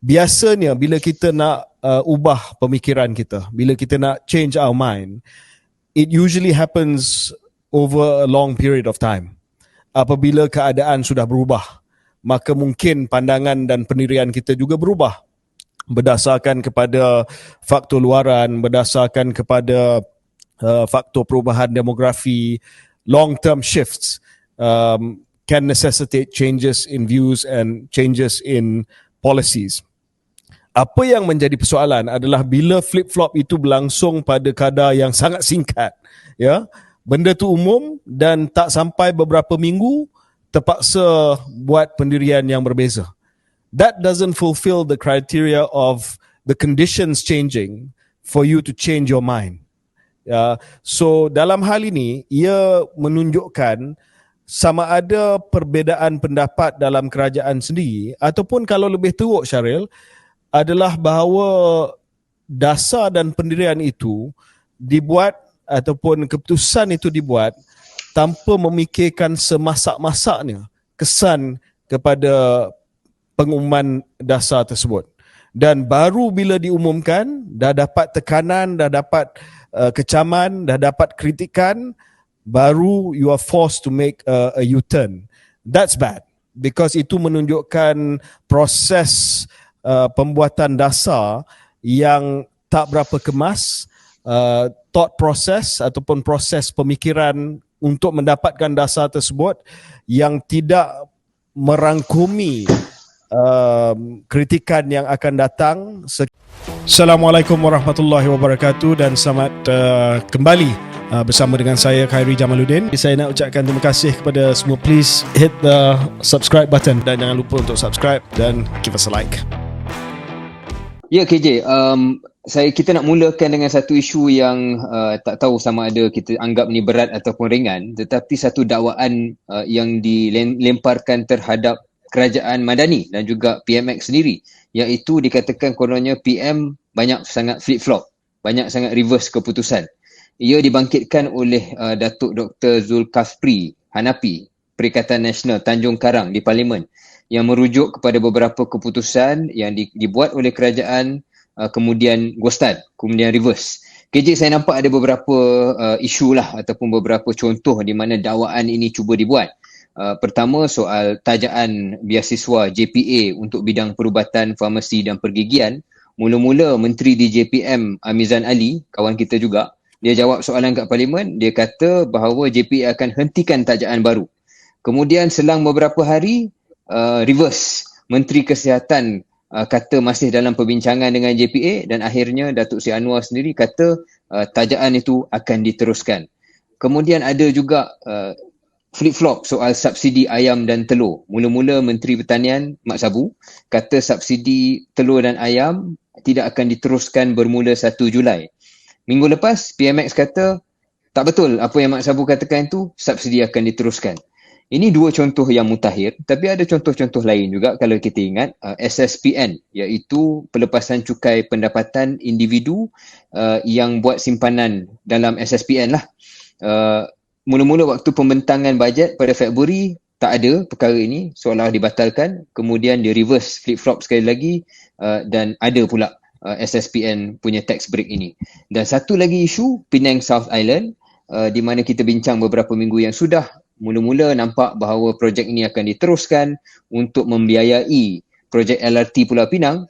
biasanya bila kita nak ubah pemikiran kita, bila kita nak change our mind, it usually happens over a long period of time. Apabila keadaan sudah berubah, maka mungkin pandangan dan pendirian kita juga berubah berdasarkan kepada faktor luaran, berdasarkan kepada faktor perubahan demografi. Long-term shifts can necessitate changes in views and changes in policies. Apa yang menjadi persoalan adalah bila flip-flop itu berlangsung pada kadar yang sangat singkat, ya, benda tu umum dan tak sampai beberapa minggu terpaksa buat pendirian yang berbeza. That doesn't fulfill the criteria of the conditions changing for you to change your mind. So dalam hal ini, ia menunjukkan sama ada perbezaan pendapat dalam kerajaan sendiri ataupun kalau lebih teruk, Syaril, adalah bahawa dasar dan pendirian itu dibuat ataupun keputusan itu dibuat tanpa memikirkan semasak-masaknya kesan kepada pengumuman dasar tersebut. Dan baru bila diumumkan, dah dapat tekanan, dah dapat kecaman, dah dapat kritikan, baru you are forced to make a U-turn. That's bad because itu menunjukkan proses pembuatan dasar yang tak berapa kemas, thought process ataupun proses pemikiran untuk mendapatkan dasar tersebut yang tidak merangkumi kritikan yang akan datang. Assalamualaikum warahmatullahi wabarakatuh dan selamat kembali bersama dengan saya Khairi Jamaluddin. Saya nak ucapkan terima kasih kepada semua. Please hit the subscribe button dan jangan lupa untuk subscribe dan give us a like. Ya KJ, kita nak mulakan dengan satu isu yang tak tahu sama ada kita anggap ni berat ataupun ringan, tetapi satu dakwaan yang dilemparkan terhadap kerajaan Madani dan juga PMX sendiri, iaitu dikatakan kononnya PM banyak sangat flip-flop, banyak sangat reverse keputusan. Ia dibangkitkan oleh Datuk Dr. Zulkafli Hanafi, Perikatan Nasional Tanjung Karang di Parlimen, yang merujuk kepada beberapa keputusan yang dibuat oleh kerajaan, kemudian ghostan, kemudian reverse. KJ, saya nampak ada beberapa isu lah ataupun beberapa contoh di mana dakwaan ini cuba dibuat. Pertama, soal tajaan biasiswa JPA untuk bidang perubatan, farmasi dan pergigian. Mula-mula Menteri di JPM Amizan Ali, kawan kita juga, dia jawab soalan kat Parlimen, dia kata bahawa JPA akan hentikan tajaan baru. Kemudian selang beberapa hari, reverse. Menteri Kesihatan kata masih dalam perbincangan dengan JPA dan akhirnya Datuk Seri Anwar sendiri kata tajaan itu akan diteruskan. Kemudian ada juga flip-flop soal subsidi ayam dan telur. Mula-mula Menteri Pertanian Mak Sabu kata subsidi telur dan ayam tidak akan diteruskan bermula 1 Julai. Minggu lepas PMX kata tak betul apa yang Mak Sabu katakan itu, subsidi akan diteruskan. Ini dua contoh yang mutakhir, tapi ada contoh-contoh lain juga kalau kita ingat, SSPN, iaitu pelepasan cukai pendapatan individu yang buat simpanan dalam SSPN lah. Mula-mula waktu pembentangan bajet pada Februari, tak ada perkara ini, seolah dibatalkan, kemudian dia reverse flip-flop sekali lagi dan ada pula SSPN punya tax break ini. Dan satu lagi isu, Penang South Island, di mana kita bincang beberapa minggu yang sudah. Mula-mula nampak bahawa projek ini akan diteruskan untuk membiayai projek LRT Pulau Pinang.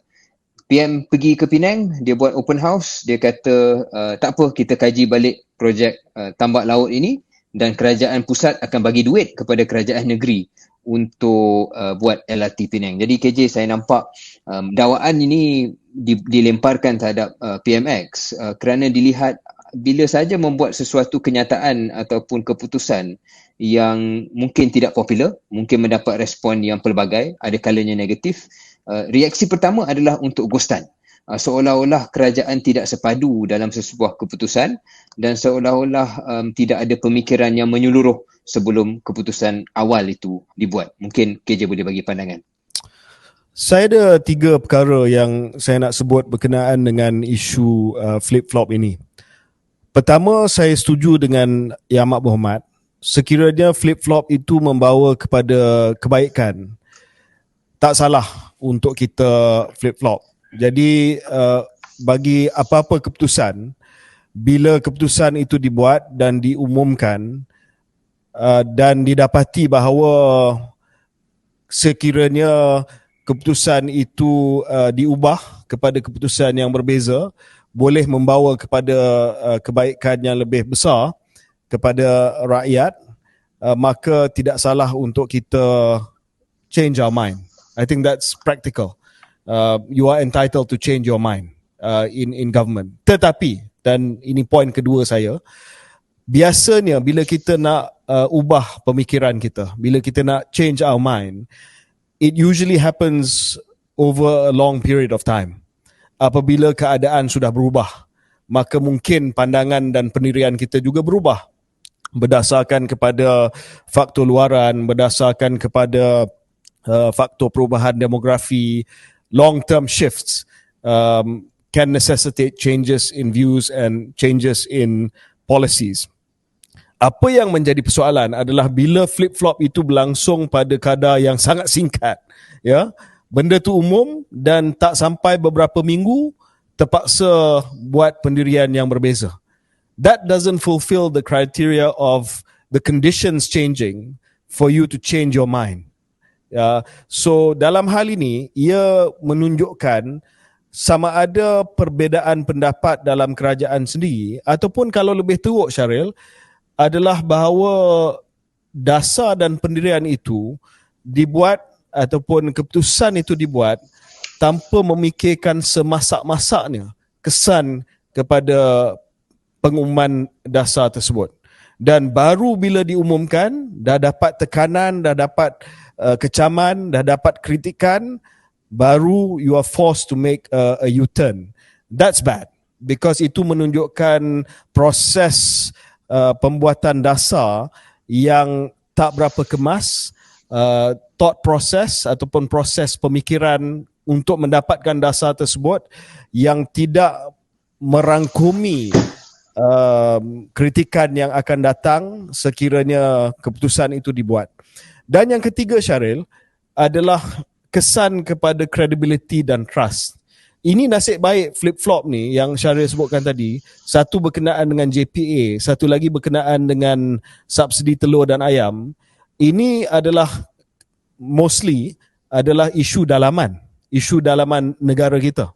PM pergi ke Penang, dia buat open house, dia kata tak apa, kita kaji balik projek tambak laut ini dan kerajaan pusat akan bagi duit kepada kerajaan negeri untuk buat LRT Penang. Jadi KJ, saya nampak dakwaan ini dilemparkan terhadap PMX kerana dilihat bila saja membuat sesuatu kenyataan ataupun keputusan yang mungkin tidak popular, mungkin mendapat respon yang pelbagai, ada kalanya negatif. Reaksi pertama adalah untuk ghostan. Seolah-olah kerajaan tidak sepadu dalam sesebuah keputusan dan seolah-olah tidak ada pemikiran yang menyeluruh sebelum keputusan awal itu dibuat. Mungkin KJ boleh bagi pandangan. Saya ada 3 perkara yang saya nak sebut berkenaan dengan isu flip-flop ini. Pertama, saya setuju dengan Yang Amat Berhormat. Sekiranya flip-flop itu membawa kepada kebaikan, tak salah untuk kita flip-flop. Jadi bagi apa-apa keputusan, bila keputusan itu dibuat dan diumumkan dan didapati bahawa sekiranya keputusan itu diubah kepada keputusan yang berbeza, boleh membawa kepada kebaikan yang lebih besar kepada rakyat, maka tidak salah untuk kita change our mind. I think that's practical. You are entitled to change your mind in government. Tetapi, dan ini poin kedua saya, biasanya bila kita nak ubah pemikiran kita, bila kita nak change our mind, it usually happens over a long period of time. Apabila keadaan sudah berubah, maka mungkin pandangan dan pendirian kita juga berubah berdasarkan kepada faktor luaran, berdasarkan kepada faktor perubahan demografi. Long-term shifts can necessitate changes in views and changes in policies. Apa yang menjadi persoalan adalah bila flip-flop itu berlangsung pada kadar yang sangat singkat, ya. Benda tu umum dan tak sampai beberapa minggu terpaksa buat pendirian yang berbeza. That doesn't fulfill the criteria of the conditions changing for you to change your mind. So dalam hal ini, ia menunjukkan sama ada perbezaan pendapat dalam kerajaan sendiri ataupun kalau lebih teruk, Syaril, adalah bahawa dasar dan pendirian itu dibuat ataupun keputusan itu dibuat tanpa memikirkan semasak-masaknya kesan kepada pengumuman dasar tersebut. Dan baru bila diumumkan, dah dapat tekanan, dah dapat kecaman, dah dapat kritikan, baru you are forced to make a U-turn. That's bad because itu menunjukkan proses pembuatan dasar yang tak berapa kemas, thought process ataupun proses pemikiran untuk mendapatkan dasar tersebut yang tidak merangkumi kritikan yang akan datang sekiranya keputusan itu dibuat. Dan yang ketiga, Syaril, adalah kesan kepada credibility dan trust. Ini nasib baik flip-flop ni yang Syaril sebutkan tadi, satu berkenaan dengan JPA, satu lagi berkenaan dengan subsidi telur dan ayam. Ini adalah mostly adalah isu dalaman negara kita.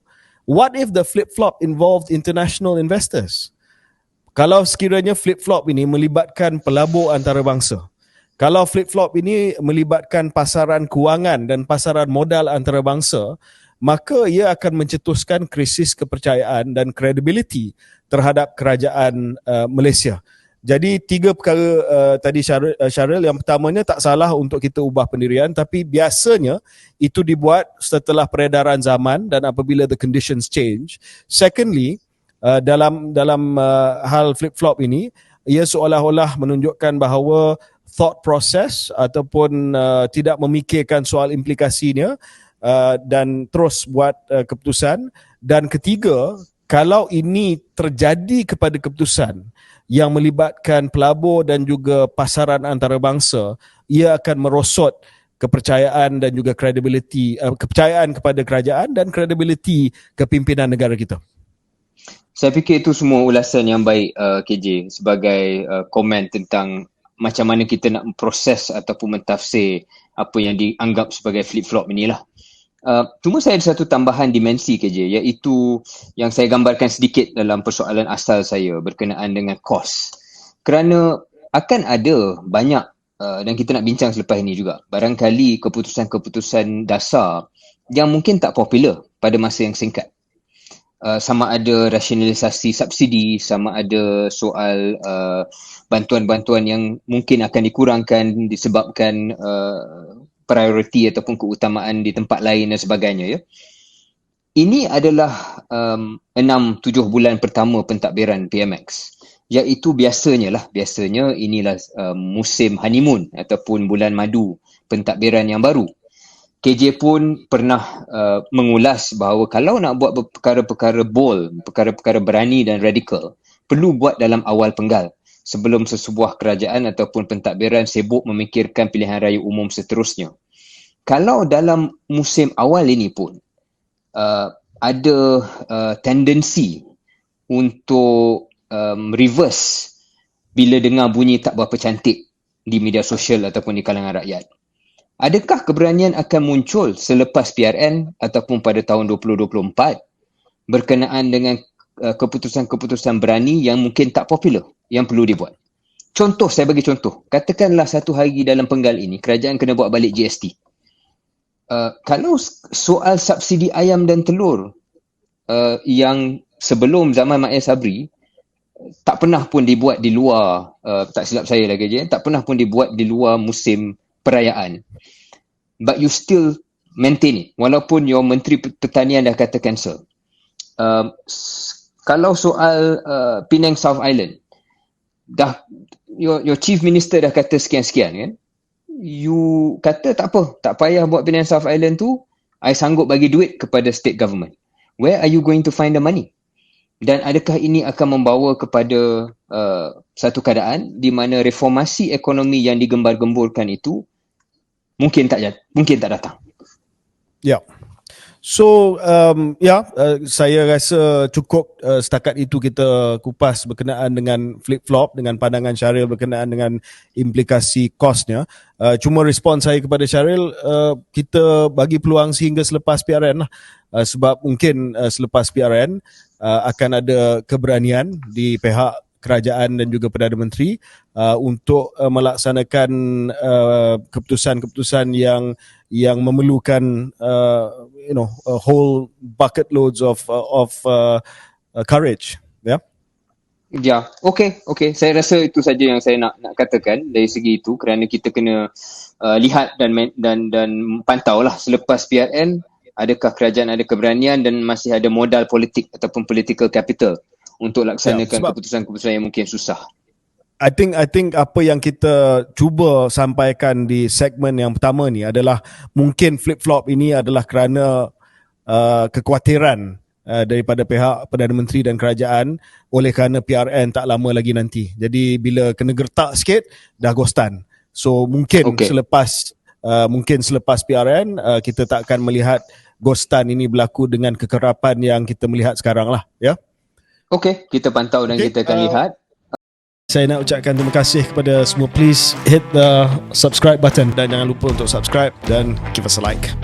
What if the flip-flop involved international investors? Kalau sekiranya flip-flop ini melibatkan pelabur antarabangsa, kalau flip-flop ini melibatkan pasaran kewangan dan pasaran modal antarabangsa, maka ia akan mencetuskan krisis kepercayaan dan credibility terhadap kerajaan Malaysia. Jadi tiga perkara tadi Syaril, yang pertamanya tak salah untuk kita ubah pendirian, tapi biasanya itu dibuat setelah peredaran zaman dan apabila the conditions change. Secondly, dalam hal flip-flop ini, ia seolah-olah menunjukkan bahawa thought process ataupun tidak memikirkan soal implikasinya dan terus buat keputusan. Dan ketiga, kalau ini terjadi kepada keputusan yang melibatkan pelabur dan juga pasaran antarabangsa, ia akan merosot kepercayaan dan juga credibility, kepercayaan kepada kerajaan dan credibility kepimpinan negara kita. Saya fikir itu semua ulasan yang baik, KJ, sebagai komen tentang macam mana kita nak memproses ataupun mentafsir apa yang dianggap sebagai flip-flop inilah. Cuma saya ada satu tambahan dimensi KJ, iaitu yang saya gambarkan sedikit dalam persoalan asal saya berkenaan dengan kos. Kerana akan ada banyak, dan kita nak bincang selepas ini juga, barangkali keputusan-keputusan dasar yang mungkin tak popular pada masa yang singkat. Sama ada rasionalisasi subsidi, sama ada soal bantuan-bantuan yang mungkin akan dikurangkan disebabkan prioriti ataupun keutamaan di tempat lain dan sebagainya, ya. Ini adalah 6-7 bulan pertama pentadbiran PMX, iaitu biasanya inilah musim honeymoon ataupun bulan madu pentadbiran yang baru. KJ pun pernah mengulas bahawa kalau nak buat perkara-perkara bold, perkara-perkara berani dan radikal, perlu buat dalam awal penggal, sebelum sesebuah kerajaan ataupun pentadbiran sibuk memikirkan pilihan raya umum seterusnya. kalau dalam musim awal ini pun ada tendensi untuk reverse bila dengar bunyi tak berapa cantik di media sosial ataupun di kalangan rakyat. Adakah keberanian akan muncul selepas PRN ataupun pada tahun 2024 berkenaan dengan keputusan-keputusan berani yang mungkin tak popular yang perlu dibuat? Contoh, saya bagi contoh. Katakanlah satu hari dalam penggal ini, kerajaan kena buat balik GST. Kalau soal subsidi ayam dan telur yang sebelum zaman Mak Yaya Sabri, tak pernah pun dibuat di luar, tak silap saya lagi je, tak pernah pun dibuat di luar musim perayaan. But you still maintain it, walaupun your Menteri Pertanian dah kata cancel. Kalau soal Penang South Island, dah your Chief Minister dah kata sekian-sekian kan, you kata tak apa, tak payah buat Penang South Island tu, I sanggup bagi duit kepada state government. Where are you going to find the money? Dan adakah ini akan membawa kepada satu keadaan di mana reformasi ekonomi yang digembar-gemburkan itu mungkin tak datang? Ya. So saya rasa cukup setakat itu kita kupas berkenaan dengan flip-flop, dengan pandangan Syaril berkenaan dengan implikasi kosnya. Cuma respon saya kepada Syaril, kita bagi peluang sehingga selepas PRN lah. Sebab mungkin selepas PRN akan ada keberanian di pihak kerajaan dan juga Perdana Menteri untuk melaksanakan keputusan-keputusan yang memerlukan a whole bucket loads of courage. Ya, okey. Saya rasa itu saja yang saya nak katakan dari segi itu, kerana kita kena lihat dan pantau lah selepas PRN, adakah kerajaan ada keberanian dan masih ada modal politik ataupun political capital untuk laksanakan keputusan-keputusan yang mungkin susah. I think apa yang kita cuba sampaikan di segmen yang pertama ni adalah mungkin flip-flop ini adalah kerana kekhawatiran daripada pihak Perdana Menteri dan kerajaan oleh kerana PRN tak lama lagi nanti. Jadi bila kena gertak sikit dah ghostan. So mungkin selepas PRN kita tak akan melihat ghostan ini berlaku dengan kekerapan yang kita melihat sekarang lah, ya. Okey, kita pantau dan kita akan lihat. Saya nak ucapkan terima kasih kepada semua. Please hit the subscribe button dan jangan lupa untuk subscribe dan give us a like.